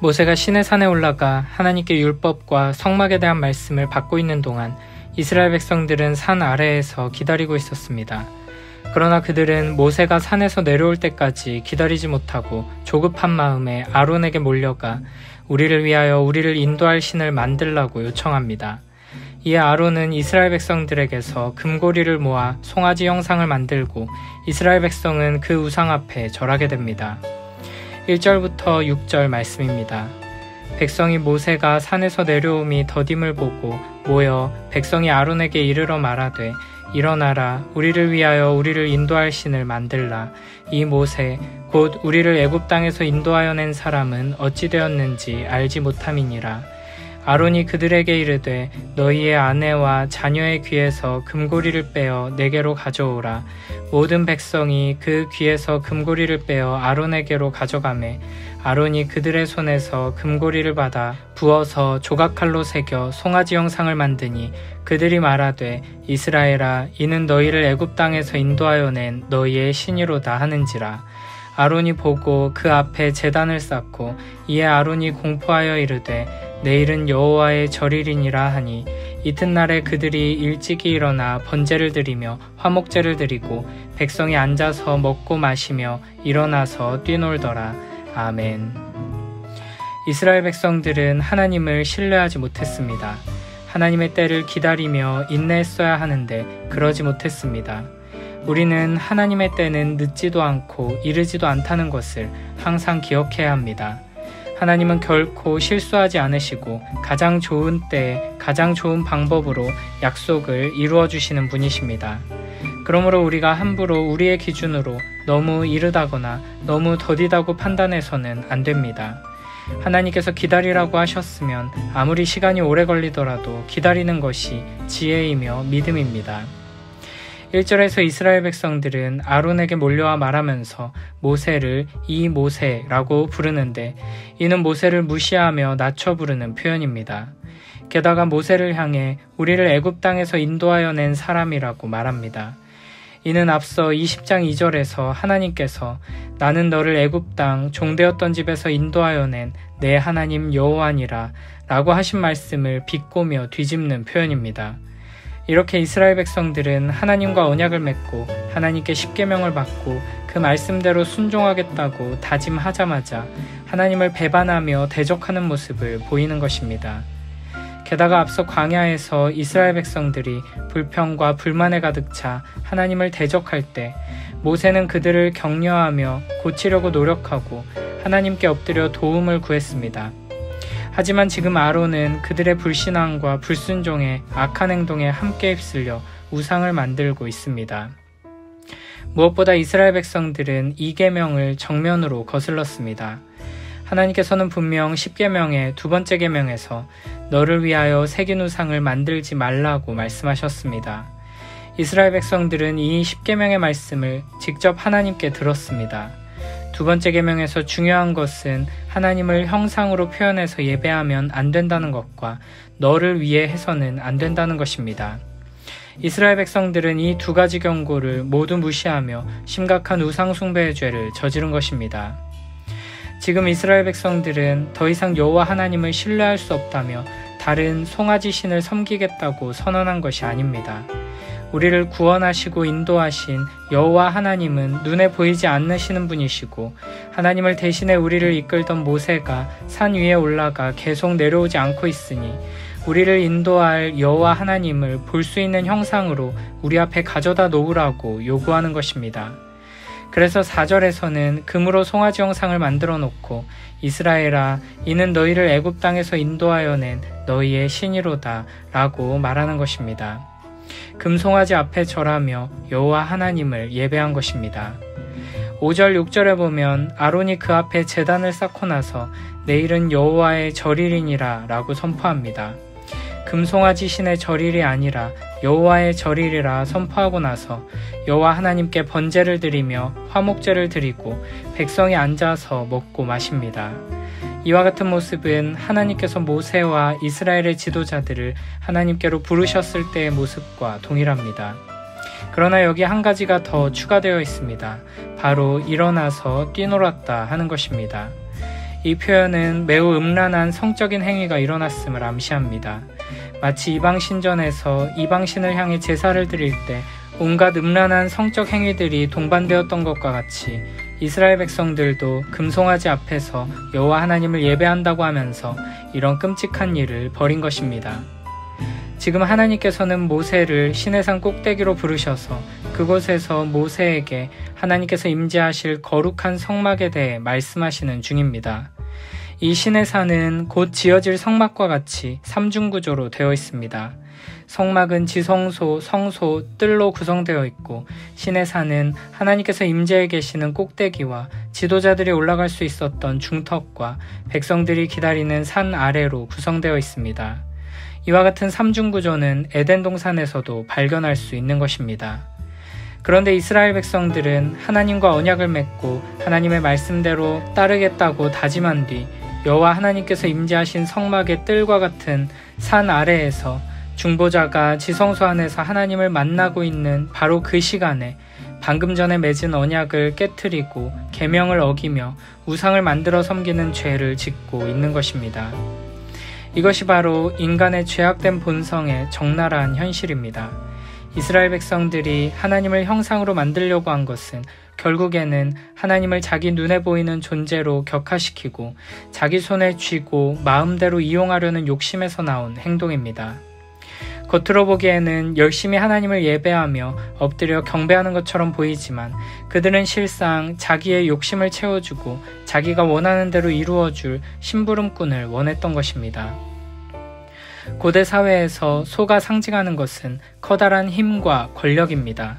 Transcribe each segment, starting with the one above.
모세가 시내산에 올라가 하나님께 율법과 성막에 대한 말씀을 받고 있는 동안 이스라엘 백성들은 산 아래에서 기다리고 있었습니다. 그러나 그들은 모세가 산에서 내려올 때까지 기다리지 못하고 조급한 마음에 아론에게 몰려가 우리를 위하여 우리를 인도할 신을 만들라고 요청합니다. 이에 아론은 이스라엘 백성들에게서 금고리를 모아 송아지 형상을 만들고 이스라엘 백성은 그 우상 앞에 절하게 됩니다. 1절부터 6절 말씀입니다. 백성이 모세가 산에서 내려옴이 더딤을 보고 모여 백성이 아론에게 이르러 말하되 일어나라 우리를 위하여 우리를 인도할 신을 만들라. 이 모세 곧 우리를 애굽 땅에서 인도하여 낸 사람은 어찌 되었는지 알지 못함이니라. 아론이 그들에게 이르되 너희의 아내와 자녀의 귀에서 금고리를 빼어 내게로 가져오라. 모든 백성이 그 귀에서 금고리를 빼어 아론에게로 가져가매 아론이 그들의 손에서 금고리를 받아 부어서 조각칼로 새겨 송아지 형상을 만드니 그들이 말하되 이스라엘아 이는 너희를 애굽 땅에서 인도하여 낸 너희의 신이로다 하는지라. 아론이 보고 그 앞에 제단을 쌓고 이에 아론이 공포하여 이르되 내일은 여호와의 절일이니라 하니 이튿날에 그들이 일찍이 일어나 번제를 드리며 화목제를 드리고 백성이 앉아서 먹고 마시며 일어나서 뛰놀더라. 아멘. 이스라엘 백성들은 하나님을 신뢰하지 못했습니다. 하나님의 때를 기다리며 인내했어야 하는데 그러지 못했습니다. 우리는 하나님의 때는 늦지도 않고 이르지도 않다는 것을 항상 기억해야 합니다. 하나님은 결코 실수하지 않으시고 가장 좋은 때에 가장 좋은 방법으로 약속을 이루어 주시는 분이십니다. 그러므로 우리가 함부로 우리의 기준으로 너무 이르다거나 너무 더디다고 판단해서는 안 됩니다. 하나님께서 기다리라고 하셨으면 아무리 시간이 오래 걸리더라도 기다리는 것이 지혜이며 믿음입니다. 1절에서 이스라엘 백성들은 아론에게 몰려와 말하면서 모세를 이 모세라고 부르는데 이는 모세를 무시하며 낮춰 부르는 표현입니다. 게다가 모세를 향해 우리를 애굽 땅에서 인도하여 낸 사람이라고 말합니다. 이는 앞서 20장 2절에서 하나님께서 나는 너를 애굽 땅 종되었던 집에서 인도하여 낸 내 하나님 여호와니라 라고 하신 말씀을 비꼬며 뒤집는 표현입니다. 이렇게 이스라엘 백성들은 하나님과 언약을 맺고 하나님께 십계명을 받고 그 말씀대로 순종하겠다고 다짐하자마자 하나님을 배반하며 대적하는 모습을 보이는 것입니다. 게다가 앞서 광야에서 이스라엘 백성들이 불평과 불만에 가득 차 하나님을 대적할 때 모세는 그들을 격려하며 고치려고 노력하고 하나님께 엎드려 도움을 구했습니다. 하지만 지금 아론은 그들의 불신앙과 불순종에 악한 행동에 함께 휩쓸려 우상을 만들고 있습니다. 무엇보다 이스라엘 백성들은 이 계명을 정면으로 거슬렀습니다. 하나님께서는 분명 10계명의 두 번째 계명에서 너를 위하여 새긴 우상을 만들지 말라고 말씀하셨습니다. 이스라엘 백성들은 이 10계명의 말씀을 직접 하나님께 들었습니다. 두 번째 계명에서 중요한 것은 하나님을 형상으로 표현해서 예배하면 안 된다는 것과 너를 위해 해서는 안 된다는 것입니다. 이스라엘 백성들은 이 두 가지 경고를 모두 무시하며 심각한 우상 숭배의 죄를 저지른 것입니다. 지금 이스라엘 백성들은 더 이상 여호와 하나님을 신뢰할 수 없다며 다른 송아지 신을 섬기겠다고 선언한 것이 아닙니다. 우리를 구원하시고 인도하신 여호와 하나님은 눈에 보이지 않으시는 분이시고 하나님을 대신해 우리를 이끌던 모세가 산 위에 올라가 계속 내려오지 않고 있으니 우리를 인도할 여호와 하나님을 볼 수 있는 형상으로 우리 앞에 가져다 놓으라고 요구하는 것입니다. 그래서 4절에서는 금으로 송아지 형상을 만들어 놓고 이스라엘아 이는 너희를 애굽 땅에서 인도하여 낸 너희의 신이로다 라고 말하는 것입니다. 금송아지 앞에 절하며 여호와 하나님을 예배한 것입니다. 5절 6절에 보면 아론이 그 앞에 제단을 쌓고 나서 내일은 여호와의 절일이니라 라고 선포합니다. 금송아지 신의 절일이 아니라 여호와의 절일이라 선포하고 나서 여호와 하나님께 번제를 드리며 화목제를 드리고 백성이 앉아서 먹고 마십니다. 이와 같은 모습은 하나님께서 모세와 이스라엘의 지도자들을 하나님께로 부르셨을 때의 모습과 동일합니다. 그러나 여기 한 가지가 더 추가되어 있습니다. 바로 일어나서 뛰놀았다 하는 것입니다. 이 표현은 매우 음란한 성적인 행위가 일어났음을 암시합니다. 마치 이방신전에서 이방신을 향해 제사를 드릴 때 온갖 음란한 성적 행위들이 동반되었던 것과 같이 이스라엘 백성들도 금송아지 앞에서 여호와 하나님을 예배한다고 하면서 이런 끔찍한 일을 벌인 것입니다. 지금 하나님께서는 모세를 시내산 꼭대기로 부르셔서 그곳에서 모세에게 하나님께서 임재하실 거룩한 성막에 대해 말씀하시는 중입니다. 이 시내산은 곧 지어질 성막과 같이 삼중구조로 되어 있습니다. 성막은 지성소, 성소, 뜰로 구성되어 있고 시내산은 하나님께서 임재해 계시는 꼭대기와 지도자들이 올라갈 수 있었던 중턱과 백성들이 기다리는 산 아래로 구성되어 있습니다. 이와 같은 삼중구조는 에덴 동산에서도 발견할 수 있는 것입니다. 그런데 이스라엘 백성들은 하나님과 언약을 맺고 하나님의 말씀대로 따르겠다고 다짐한 뒤 여호와 하나님께서 임재하신 성막의 뜰과 같은 산 아래에서 중보자가 지성소 안에서 하나님을 만나고 있는 바로 그 시간에 방금 전에 맺은 언약을 깨트리고 계명을 어기며 우상을 만들어 섬기는 죄를 짓고 있는 것입니다. 이것이 바로 인간의 죄악된 본성의 적나라한 현실입니다. 이스라엘 백성들이 하나님을 형상으로 만들려고 한 것은 결국에는 하나님을 자기 눈에 보이는 존재로 격화시키고 자기 손에 쥐고 마음대로 이용하려는 욕심에서 나온 행동입니다. 겉으로 보기에는 열심히 하나님을 예배하며 엎드려 경배하는 것처럼 보이지만 그들은 실상 자기의 욕심을 채워주고 자기가 원하는 대로 이루어줄 심부름꾼을 원했던 것입니다. 고대 사회에서 소가 상징하는 것은 커다란 힘과 권력입니다.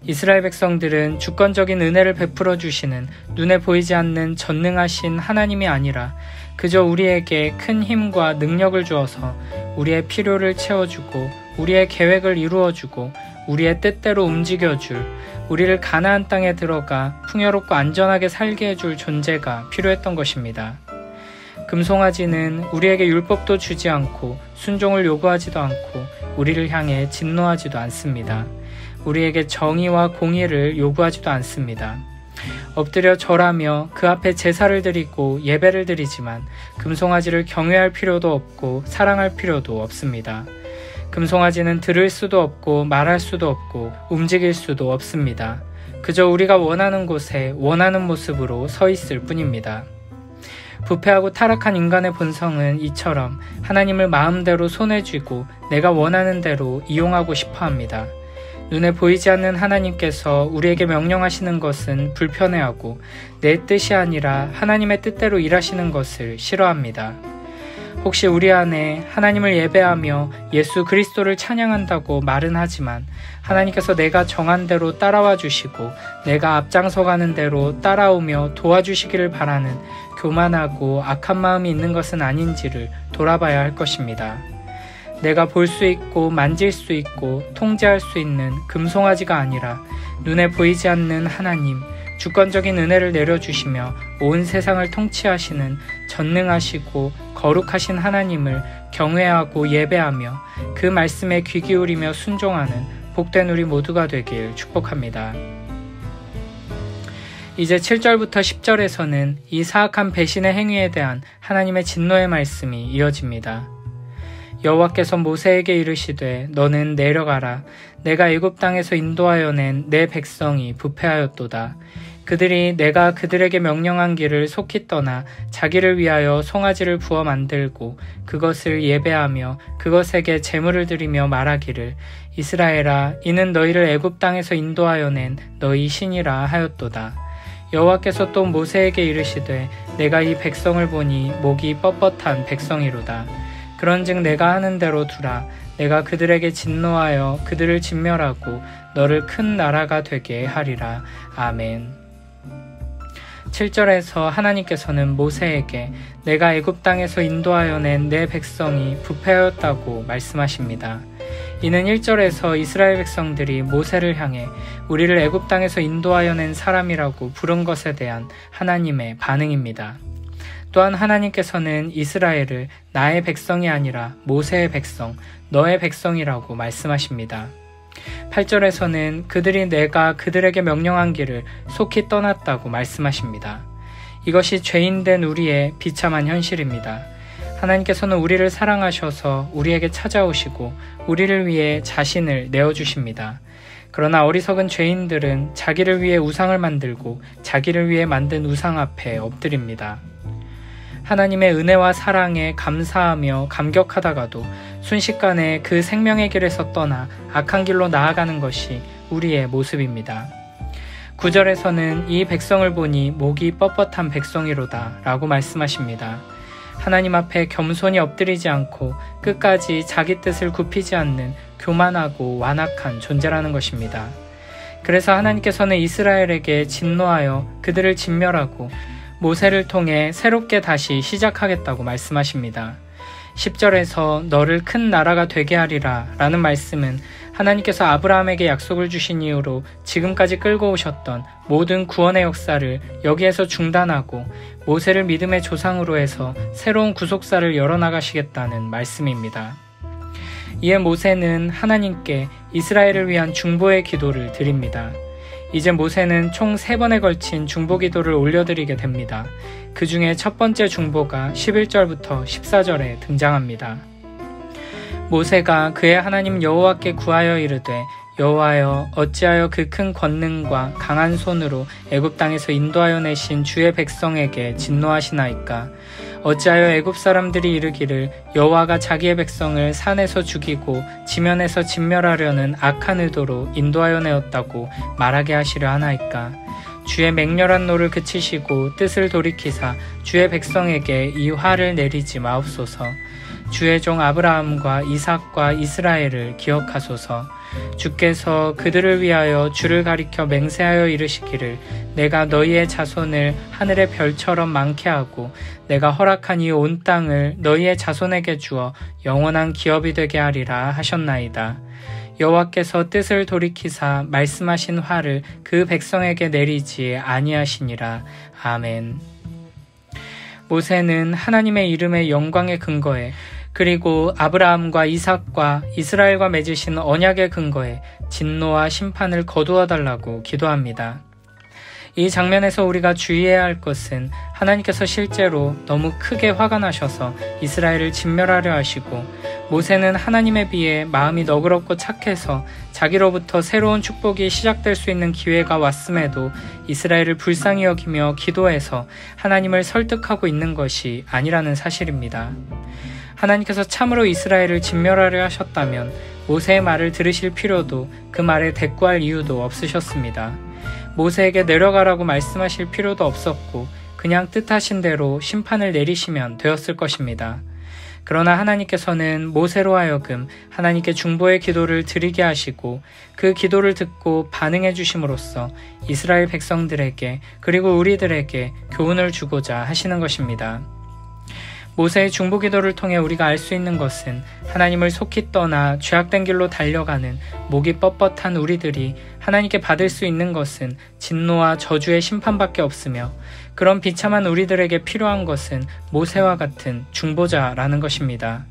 이스라엘 백성들은 주권적인 은혜를 베풀어 주시는 눈에 보이지 않는 전능하신 하나님이 아니라 그저 우리에게 큰 힘과 능력을 주어서 우리의 필요를 채워주고 우리의 계획을 이루어주고 우리의 뜻대로 움직여줄, 우리를 가나안 땅에 들어가 풍요롭고 안전하게 살게 해줄 존재가 필요했던 것입니다. 금송아지는 우리에게 율법도 주지 않고 순종을 요구하지도 않고 우리를 향해 진노하지도 않습니다. 우리에게 정의와 공의를 요구하지도 않습니다. 엎드려 절하며 그 앞에 제사를 드리고 예배를 드리지만 금송아지를 경외할 필요도 없고 사랑할 필요도 없습니다. 금송아지는 들을 수도 없고 말할 수도 없고 움직일 수도 없습니다. 그저 우리가 원하는 곳에 원하는 모습으로 서 있을 뿐입니다. 부패하고 타락한 인간의 본성은 이처럼 하나님을 마음대로 손에 쥐고 내가 원하는 대로 이용하고 싶어 합니다. 눈에 보이지 않는 하나님께서 우리에게 명령하시는 것은 불편해하고 내 뜻이 아니라 하나님의 뜻대로 일하시는 것을 싫어합니다. 혹시 우리 안에 하나님을 예배하며 예수 그리스도를 찬양한다고 말은 하지만 하나님께서 내가 정한 대로 따라와 주시고 내가 앞장서 가는 대로 따라오며 도와주시기를 바라는 교만하고 악한 마음이 있는 것은 아닌지를 돌아봐야 할 것입니다. 내가 볼 수 있고 만질 수 있고 통제할 수 있는 금송아지가 아니라 눈에 보이지 않는 하나님, 주권적인 은혜를 내려주시며 온 세상을 통치하시는 전능하시고 거룩하신 하나님을 경외하고 예배하며 그 말씀에 귀 기울이며 순종하는 복된 우리 모두가 되길 축복합니다. 이제 7절부터 10절에서는 이 사악한 배신의 행위에 대한 하나님의 진노의 말씀이 이어집니다. 여호와께서 모세에게 이르시되 너는 내려가라. 내가 애굽 땅에서 인도하여 낸 내 백성이 부패하였도다. 그들이 내가 그들에게 명령한 길을 속히 떠나 자기를 위하여 송아지를 부어 만들고 그것을 예배하며 그것에게 제물을 드리며 말하기를 이스라엘아 이는 너희를 애굽 땅에서 인도하여 낸 너희 신이라 하였도다. 여호와께서 또 모세에게 이르시되 내가 이 백성을 보니 목이 뻣뻣한 백성이로다. 그런즉 내가 하는 대로 두라. 내가 그들에게 진노하여 그들을 진멸하고 너를 큰 나라가 되게 하리라. 아멘. 7절에서 하나님께서는 모세에게 내가 애굽 땅에서 인도하여 낸 내 백성이 부패하였다고 말씀하십니다. 이는 1절에서 이스라엘 백성들이 모세를 향해 우리를 애굽 땅에서 인도하여 낸 사람이라고 부른 것에 대한 하나님의 반응입니다. 또한 하나님께서는 이스라엘을 나의 백성이 아니라 모세의 백성, 너의 백성이라고 말씀하십니다. 8절에서는 그들이 내가 그들에게 명령한 길을 속히 떠났다고 말씀하십니다. 이것이 죄인된 우리의 비참한 현실입니다. 하나님께서는 우리를 사랑하셔서 우리에게 찾아오시고 우리를 위해 자신을 내어주십니다. 그러나 어리석은 죄인들은 자기를 위해 우상을 만들고 자기를 위해 만든 우상 앞에 엎드립니다. 하나님의 은혜와 사랑에 감사하며 감격하다가도 순식간에 그 생명의 길에서 떠나 악한 길로 나아가는 것이 우리의 모습입니다. 9절에서는 이 백성을 보니 목이 뻣뻣한 백성이로다 라고 말씀하십니다. 하나님 앞에 겸손히 엎드리지 않고 끝까지 자기 뜻을 굽히지 않는 교만하고 완악한 존재라는 것입니다. 그래서 하나님께서는 이스라엘에게 진노하여 그들을 진멸하고 모세를 통해 새롭게 다시 시작하겠다고 말씀하십니다. 10절에서 너를 큰 나라가 되게 하리라 라는 말씀은 하나님께서 아브라함에게 약속을 주신 이후로 지금까지 끌고 오셨던 모든 구원의 역사를 여기에서 중단하고 모세를 믿음의 조상으로 해서 새로운 구속사를 열어나가시겠다는 말씀입니다. 이에 모세는 하나님께 이스라엘을 위한 중보의 기도를 드립니다. 이제 모세는 총 3번에 걸친 중보 기도를 올려드리게 됩니다. 그 중에 첫 번째 중보가 11절부터 14절에 등장합니다. 모세가 그의 하나님 여호와께 구하여 이르되 여호와여 어찌하여 그 큰 권능과 강한 손으로 애굽 땅에서 인도하여 내신 주의 백성에게 진노하시나이까. 어찌하여 애굽 사람들이 이르기를 여호와가 자기의 백성을 산에서 죽이고 지면에서 진멸하려는 악한 의도로 인도하여 내었다고 말하게 하시려 하나이까. 주의 맹렬한 노를 그치시고 뜻을 돌이키사 주의 백성에게 이 화를 내리지 마옵소서. 주의 종 아브라함과 이삭과 이스라엘을 기억하소서. 주께서 그들을 위하여 주를 가리켜 맹세하여 이르시기를 내가 너희의 자손을 하늘의 별처럼 많게 하고 내가 허락한 이 온 땅을 너희의 자손에게 주어 영원한 기업이 되게 하리라 하셨나이다. 여호와께서 뜻을 돌이키사 말씀하신 화를 그 백성에게 내리지 아니하시니라. 아멘. 모세는 하나님의 이름의 영광의 근거에 그리고 아브라함과 이삭과 이스라엘과 맺으신 언약의 근거에 진노와 심판을 거두어 달라고 기도합니다. 이 장면에서 우리가 주의해야 할 것은 하나님께서 실제로 너무 크게 화가 나셔서 이스라엘을 진멸하려 하시고 모세는 하나님에 비해 마음이 너그럽고 착해서 자기로부터 새로운 축복이 시작될 수 있는 기회가 왔음에도 이스라엘을 불쌍히 여기며 기도해서 하나님을 설득하고 있는 것이 아니라는 사실입니다. 하나님께서 참으로 이스라엘을 진멸하려 하셨다면 모세의 말을 들으실 필요도 그 말에 대꾸할 이유도 없으셨습니다. 모세에게 내려가라고 말씀하실 필요도 없었고 그냥 뜻하신 대로 심판을 내리시면 되었을 것입니다. 그러나 하나님께서는 모세로 하여금 하나님께 중보의 기도를 드리게 하시고 그 기도를 듣고 반응해 주심으로써 이스라엘 백성들에게 그리고 우리들에게 교훈을 주고자 하시는 것입니다. 모세의 중보 기도를 통해 우리가 알 수 있는 것은 하나님을 속히 떠나 죄악된 길로 달려가는 목이 뻣뻣한 우리들이 하나님께 받을 수 있는 것은 진노와 저주의 심판밖에 없으며 그런 비참한 우리들에게 필요한 것은 모세와 같은 중보자라는 것입니다.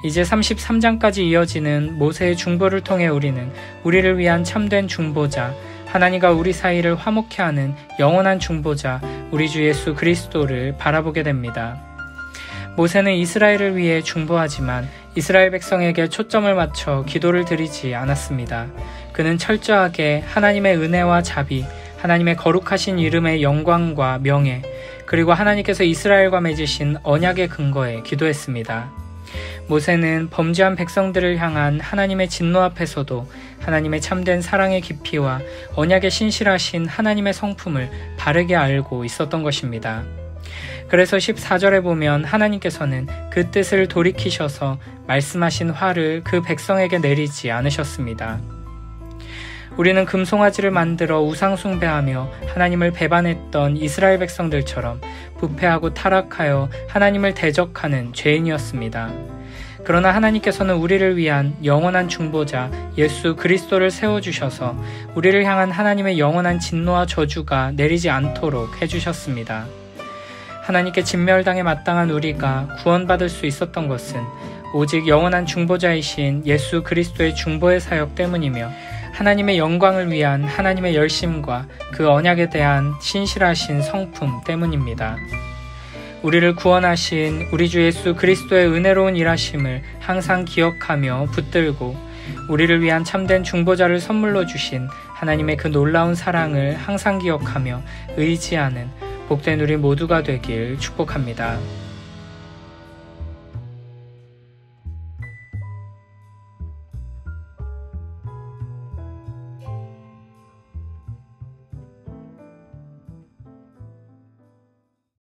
이제 33장까지 이어지는 모세의 중보를 통해 우리는 우리를 위한 참된 중보자, 하나님과 우리 사이를 화목케 하는 영원한 중보자, 우리 주 예수 그리스도를 바라보게 됩니다. 모세는 이스라엘을 위해 중보하지만 이스라엘 백성에게 초점을 맞춰 기도를 드리지 않았습니다. 그는 철저하게 하나님의 은혜와 자비, 하나님의 거룩하신 이름의 영광과 명예, 그리고 하나님께서 이스라엘과 맺으신 언약의 근거에 기도했습니다. 모세는 범죄한 백성들을 향한 하나님의 진노 앞에서도 하나님의 참된 사랑의 깊이와 언약의 신실하신 하나님의 성품을 바르게 알고 있었던 것입니다. 그래서 14절에 보면 하나님께서는 그 뜻을 돌이키셔서 말씀하신 화를 그 백성에게 내리지 않으셨습니다. 우리는 금송아지를 만들어 우상숭배하며 하나님을 배반했던 이스라엘 백성들처럼 부패하고 타락하여 하나님을 대적하는 죄인이었습니다. 그러나 하나님께서는 우리를 위한 영원한 중보자 예수 그리스도를 세워주셔서 우리를 향한 하나님의 영원한 진노와 저주가 내리지 않도록 해주셨습니다. 하나님께 진멸당에 마땅한 우리가 구원받을 수 있었던 것은 오직 영원한 중보자이신 예수 그리스도의 중보의 사역 때문이며 하나님의 영광을 위한 하나님의 열심과 그 언약에 대한 신실하신 성품 때문입니다. 우리를 구원하신 우리 주 예수 그리스도의 은혜로운 일하심을 항상 기억하며 붙들고 우리를 위한 참된 중보자를 선물로 주신 하나님의 그 놀라운 사랑을 항상 기억하며 의지하는 복된 우리 모두가 되길 축복합니다.